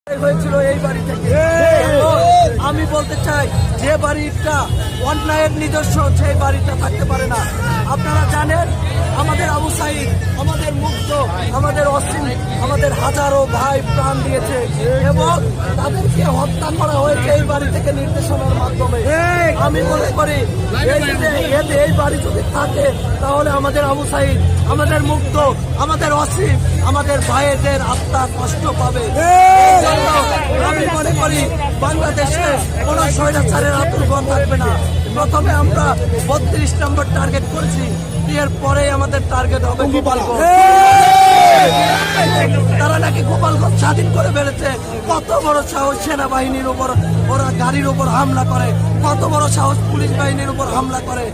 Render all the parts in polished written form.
হয়েছিল এই বাড়ি থেকে। আমি বলতে চাই যে বাড়িটা অন্যায়ের নিদর্শন সেই বাড়িটা থাকতে পারে না। আপনারা জানেন আমাদের আবু সাইদ, আমাদের মুক্ত, আমাদের অসীম, আমাদের হাজারো ভাই প্রাণ দিয়েছে এবং তাদেরকে হত্যা করা হয়েছে এই বাড়ি থেকে নির্দেশনার মাধ্যমে। আমি মনে করি এই বাড়ি যদি থাকে তাহলে আমাদের আবু সাইদ, আমাদের মুক্ত, আমাদের অসীম, আমাদের ভাইদের আত্মা কষ্ট পাবে। আমি মনে করি বাংলাদেশে কোন স্বৈরাচারের আতুরঘর থাকবে না। প্রথমে আমরা 32 নম্বর টার্গেট করেছি, এর পরে আমাদের টার্গেট হবে গোপালগঞ্জ। তারা নাকি গোপালগঞ্জ স্বাধীন করে ফেলেছে। কত বড় সাহস সেনাবাহিনীর উপর, ওরা গাড়ির উপর হামলা করে, কত বড় সাহস পুলিশ বাহিনীর উপর হামলা করে।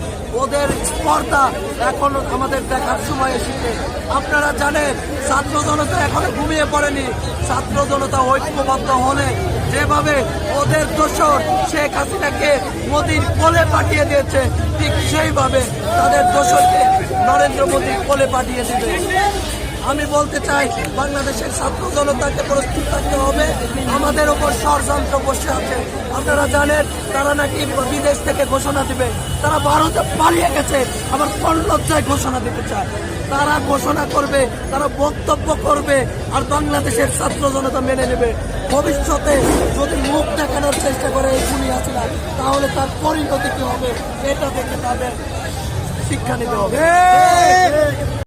ওদের স্পর্ধা এখন আমাদের দেখার সময় এসেছে। আপনারা জানেন ছাত্র জনতা এখনো ঘুমিয়ে পড়েনি। ছাত্র জনতা ঐক্যবদ্ধ হলে যেভাবে ওদের দোসর শেখ হাসিনাকে মোদির কোলে পাঠিয়ে দিয়েছে, ঠিক সেইভাবে তাদের দোসরকে নরেন্দ্র মোদী কোলে পাঠিয়ে দিবে। আমি বলতে চাই বাংলাদেশের ছাত্র জনতাকে প্রস্তুত থাকতে হবে। আমাদের ওপর ষড়যন্ত্র বসে আছে। আপনারা জানেন তারা নাকি বিদেশ থেকে ঘোষণা দিবে, তারা ভারতে পালিয়ে গেছে, আবার কোন লজ্জায় ঘোষণা দিতে চায়। তারা ঘোষণা করবে, তারা বক্তব্য করবে, আর বাংলাদেশের ছাত্র জনতা মেনে নেবে। ভবিষ্যতে যদি মুখ দেখানোর চেষ্টা করে এই খুনি হাসিনা, তাহলে তার পরিণতি কি হবে এটা থেকে তাদের শিক্ষা নিতে হবে।